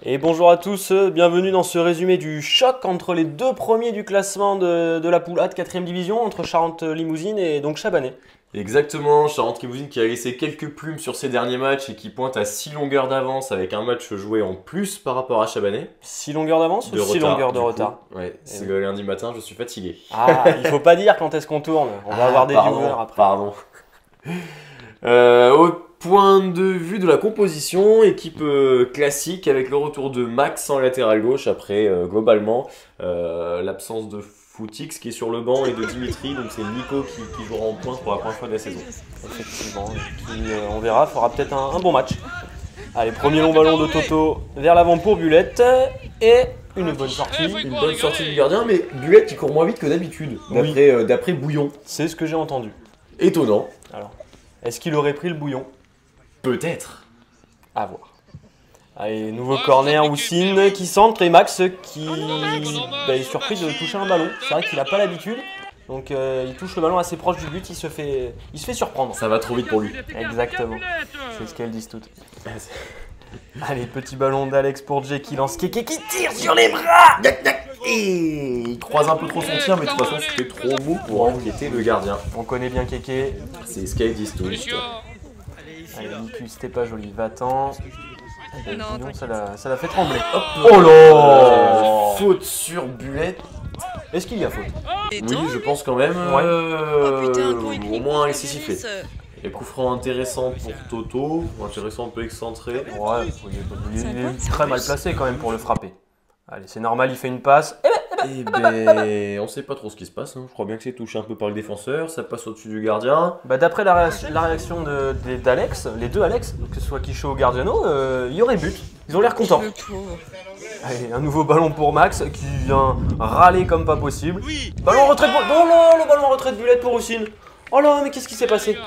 Et bonjour à tous, bienvenue dans ce résumé du choc entre les deux premiers du classement de la poule A de 4ème division, entre Charente-Limousine et donc Chabanais. Exactement, Charente-Limousine qui a laissé quelques plumes sur ses derniers matchs et qui pointe à 6 longueurs d'avance avec un match joué en plus par rapport à Chabanais. 6 longueurs d'avance ou 6 longueurs de retard? Ouais, c'est le lundi matin, je suis fatigué. Ah, il faut pas dire quand est-ce qu'on tourne, on va avoir des viewers après. Pardon. Au point de vue de la composition, équipe classique avec le retour de Max en latéral gauche après globalement l'absence de Footix qui est sur le banc et de Dimitri, donc c'est Nico qui jouera en pointe pour la première fois de la saison. Effectivement, qui, on verra, fera peut-être un bon match. Allez, premier long ballon de Toto vers l'avant pour Bulette et une bonne sortie. Une bonne sortie du gardien, mais Bulette qui court moins vite que d'habitude, d'après Bouillon. C'est ce que j'ai entendu. Étonnant. Alors, est-ce qu'il aurait pris le bouillon? Peut-être. À voir. Allez, nouveau corner, Houssine qui centre et Max qui est surpris de toucher un ballon. C'est vrai qu'il n'a pas l'habitude. Donc il touche le ballon assez proche du but, il se fait surprendre. Ça va trop vite pour lui. Exactement. C'est ce qu'elles disent toutes. Allez, petit ballon d'Alex pour Jay qui lance Kéké qui tire sur les bras. Et il croise un peu trop son tir, mais de toute façon c'était trop mou pour enquêter le gardien. On connaît bien Kéké. C'est ce qu'elles disent tous. Allez, Niku, c'était pas joli, va-t'en. Ça l'a fait trembler. Hop. Oh là faute sur Bulette. Est-ce qu'il y a faute? Oui, je pense quand même. Ouais. Au moins un essai sifflé. Il y a coup franc intéressant pour Toto, intéressant un peu excentré. Ouais, il est très mal placé quand même pour le frapper. Allez, c'est normal, il fait une passe. Eh ben, on sait pas trop ce qui se passe. Hein. Je crois bien que c'est touché un peu par le défenseur, ça passe au-dessus du gardien. Bah, d'après la réaction d'Alex, les deux Alex, que ce soit Quichot ou Gardiano, il y aurait but. Ils ont l'air contents. Allez, un nouveau ballon pour Max qui vient râler comme pas possible. Ballon en retrait de Bulette. Oh là, le ballon en retrait de Bulette pour Houssine. Oh là, mais qu'est-ce qui s'est passé?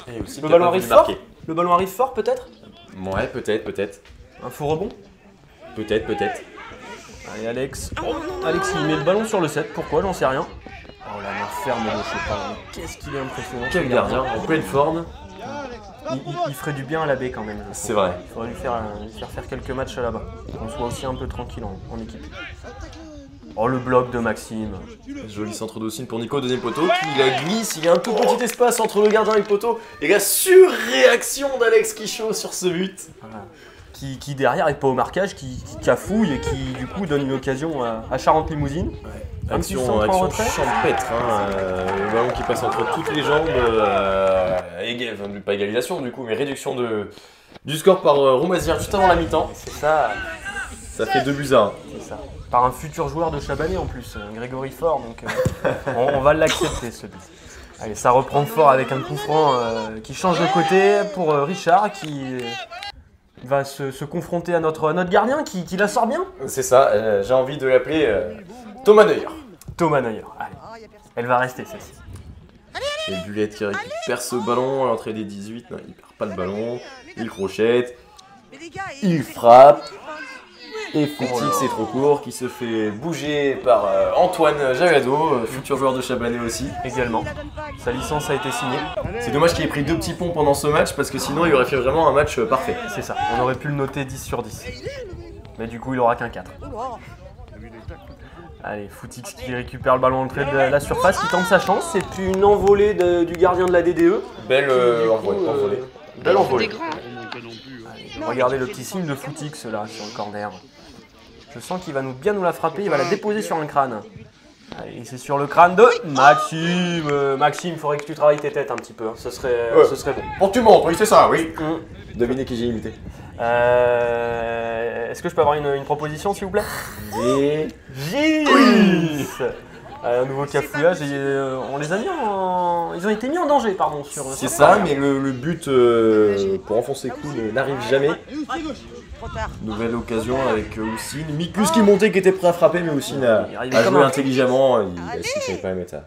Le ballon arrive fort. Le ballon arrive fort peut-être? Ouais, peut-être. Un faux rebond? Peut-être. Allez, Alex. Alex, il met le ballon sur le 7. Pourquoi? J'en sais rien. Oh la main ferme de Chopin. Qu'est-ce qu'il est impressionnant. Quel gardien, en pleine forme. Il ferait du bien à la baie quand même. C'est vrai. Il faudrait lui faire quelques matchs là-bas. Qu'on soit aussi un peu tranquille en équipe. Oh, le bloc de Maxime. Joli centre d'Houssine pour Nico, deuxième poteau, qui la glisse. Il y a un tout petit espace entre le gardien et le poteau. Et la surréaction d'Alex Quichot sur ce but. Voilà. Qui derrière est pas au marquage, qui cafouille et qui du coup donne une occasion à Charente-Limousine. Ouais. Action champêtre, hein, le ballon qui passe entre toutes les jambes, pas égalisation du coup, mais réduction du score par Roumazière juste avant la mi-temps. C'est ça. Ça fait 2-1. C'est ça. Par un futur joueur de Chabanais en plus, Grégory Fort, donc on va l'accepter ce but. Allez, ça reprend fort avec un coup franc qui change de côté pour Richard qui va se confronter à notre gardien qui la sort bien. C'est ça, j'ai envie de l'appeler Thomas Neuer. Thomas Neuer, allez. Elle va rester celle-ci. Et Bulette qui récupère ce ballon à l'entrée des 18, non, il perd pas le ballon, il crochette, il frappe. Et Footix est trop court, qui se fait bouger par Antoine Jagado, futur joueur de Chabanais aussi. Également. Sa licence a été signée. C'est dommage qu'il ait pris 2 petits ponts pendant ce match, parce que sinon il aurait fait vraiment un match parfait. C'est ça, on aurait pu le noter 10 sur 10. Mais du coup il aura qu'un 4. Allez, Footix qui récupère le ballon à l'entrée de la surface, qui tente sa chance. C'est puis une envolée du gardien de la DDE. Belle envolée. Belle envolée. Allez, regardez le petit signe de Footix là sur le corner. Je sens qu'il va bien nous la frapper, il va la déposer sur un crâne. Allez, c'est sur le crâne de Maxime. Maxime, il faudrait que tu travailles tes têtes un petit peu, hein. Ce serait bon. Pour que tu montres, oui c'est ça, oui. Devinez qui j'ai imité. Est-ce que je peux avoir une proposition s'il vous plaît? Gilles. Oui. Un nouveau cafouillage et on les a mis ils ont été mis en danger, pardon. C'est ça, mais le but pour enfoncer le coup n'arrive jamais. Nouvelle occasion avec Houssine. Mikus qui montait, qui était prêt à frapper, mais Houssine a joué intelligemment. Il a su qu'il fallait pas mettre à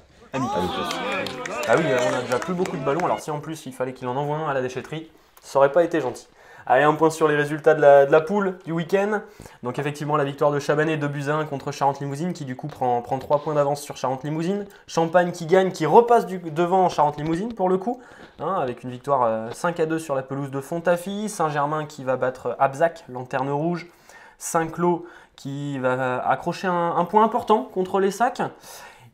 Ah oui, on a déjà plus beaucoup de ballons, alors si en plus il fallait qu'il en envoie un à la déchetterie, ça aurait pas été gentil. Allez, un point sur les résultats de la poule du week-end. Donc effectivement, la victoire de Chabanais 2-1 contre Charente-Limousine qui du coup prend 3 points d'avance sur Charente-Limousine. Champagne qui gagne, qui repasse devant Charente-Limousine pour le coup, hein, avec une victoire 5-2 sur la pelouse de Fontafie. Saint-Germain qui va battre Abzac, Lanterne Rouge, Saint-Cloud qui va accrocher un point important contre les Sacs.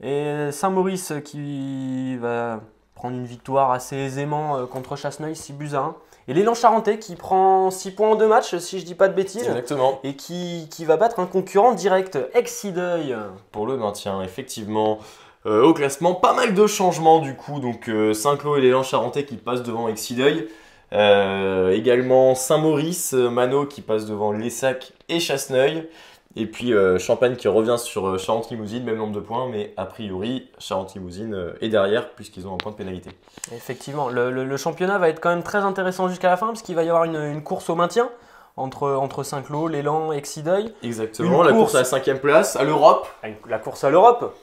Et Saint-Maurice qui va prendre une victoire assez aisément contre Chasseneuil, 6-1. Et l'élan charentais qui prend 6 points en 2 matchs, si je dis pas de bêtises. Exactement. Et qui va battre un concurrent direct, Excideuil. Pour le maintien, effectivement. Au classement, pas mal de changements du coup. Donc Saint-Cloud et l'élan charentais qui passent devant Excideuil. Également Saint-Maurice, Mano qui passe devant Lessac et Chasseneuil. Et puis Champagne qui revient sur Charente-Limousine, même nombre de points, mais a priori Charente-Limousine est derrière puisqu'ils ont un point de pénalité. Effectivement, le championnat va être quand même très intéressant jusqu'à la fin parce qu'il va y avoir une course au maintien entre Saint-Cloud, l'élan et Excideuil. Exactement, la course à la 5e place, à l'Europe. La course à l'Europe,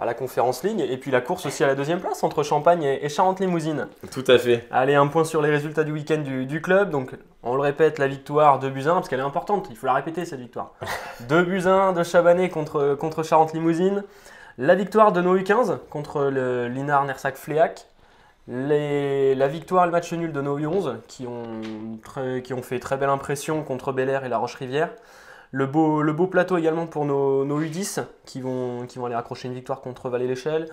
à la Conference League, et puis la course aussi à la 2e place entre Champagne et Charente-Limousine. Tout à fait. Allez, un point sur les résultats du week-end du club. Donc, on le répète, la victoire 2-1, parce qu'elle est importante, il faut la répéter cette victoire. 2-1 de Chabanais contre Charente-Limousine. La victoire de nos U15 contre le Linard Nersac Fléac. La victoire et le match nul de nos U11 qui ont fait très belle impression contre Bel Air et La Roche-Rivière. Le beau plateau également pour nos U10 qui vont aller accrocher une victoire contre Vallée-Échelle,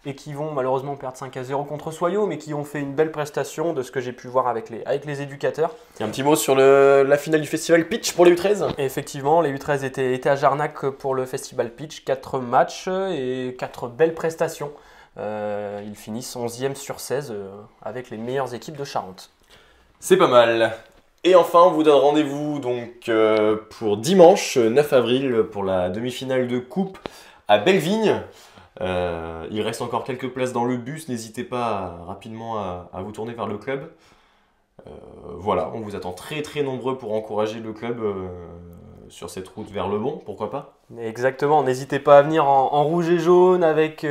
et qui vont malheureusement perdre 5-0 contre Soyaux, mais qui ont fait une belle prestation de ce que j'ai pu voir avec les éducateurs. Et un petit mot sur la finale du festival Pitch pour les U13. Et effectivement, les U13 étaient à Jarnac pour le festival Pitch, 4 matchs et 4 belles prestations. Ils finissent 11e sur 16 avec les meilleures équipes de Charente. C'est pas mal. Et enfin, on vous donne rendez-vous donc pour dimanche 9 avril pour la demi-finale de coupe à Bellevigne. Il reste encore quelques places dans le bus, n'hésitez pas rapidement à vous tourner vers le club. Voilà, on vous attend très très nombreux pour encourager le club sur cette route vers le bon, pourquoi pas. Exactement, n'hésitez pas à venir en rouge et jaune avec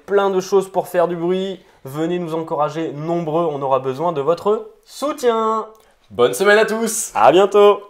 plein de choses pour faire du bruit. Venez nous encourager nombreux, on aura besoin de votre soutien. Bonne semaine à tous! À bientôt!